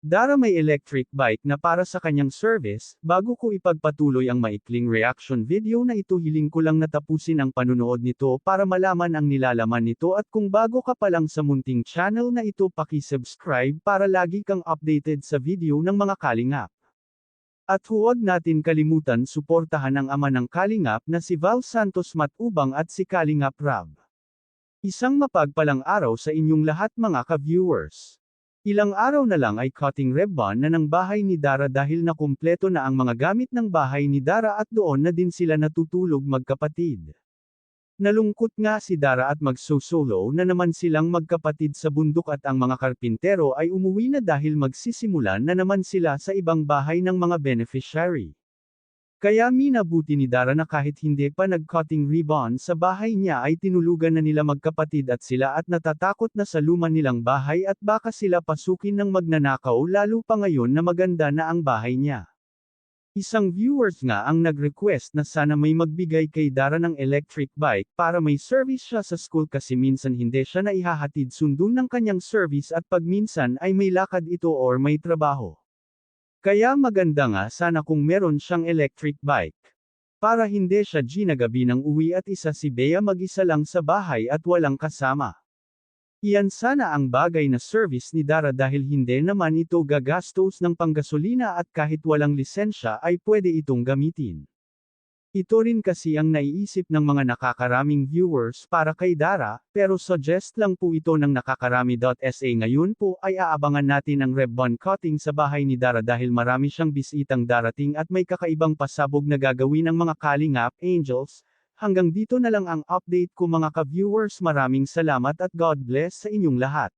Dara may electric bike na para sa kanyang service. Bago ko ipagpatuloy ang maikling reaction video na ito, hiling ko lang na tapusin ang panunood nito para malaman ang nilalaman nito, at kung bago ka pa lang sa munting channel na ito, paki-subscribe para lagi kang updated sa video ng mga kalingap. At huwag natin kalimutan suportahan ang ama ng kalingap na si Val Santos Matubang at si Kalingap Rab. Isang mapagpalang araw sa inyong lahat mga ka-viewers. Ilang araw na lang ay cutting ribbon na ng bahay ni Dara dahil nakumpleto na ang mga gamit ng bahay ni Dara at doon na din sila natutulog magkapatid. Nalungkot nga si Dara at magsusolo na naman silang magkapatid sa bundok, at ang mga karpintero ay umuwi na dahil magsisimulan na naman sila sa ibang bahay ng mga beneficiary. Kaya minabuti ni Dara na kahit hindi pa nag-cutting ribbon sa bahay niya ay tinulugan na nila magkapatid at sila, at natatakot na sa luma nilang bahay at baka sila pasukin ng magnanakaw, lalo pa ngayon na maganda na ang bahay niya. Isang viewers nga ang nag-request na sana may magbigay kay Dara ng electric bike para may service siya sa school kasi minsan hindi siya naihahatid sundo ng kanyang service at pag minsan ay may lakad ito or may trabaho. Kaya maganda nga sana kung meron siyang electric bike. Para hindi siya ginagabi ng uwi at isa si Bea mag-isa lang sa bahay at walang kasama. Iyan sana ang bagay na service ni Dara dahil hindi naman ito gagastos ng panggasolina at kahit walang lisensya ay pwede itong gamitin. Ito rin kasi ang naiisip ng mga nakakaraming viewers para kay Dara, pero suggest lang po ito ng nakakarami.sa. Ngayon po ay aabangan natin ang ribbon cutting sa bahay ni Dara dahil marami siyang bisitang darating at may kakaibang pasabog na gagawin ang mga Kalingap Angels. Hanggang dito na lang ang update ko mga ka-viewers, maraming salamat at God bless sa inyong lahat.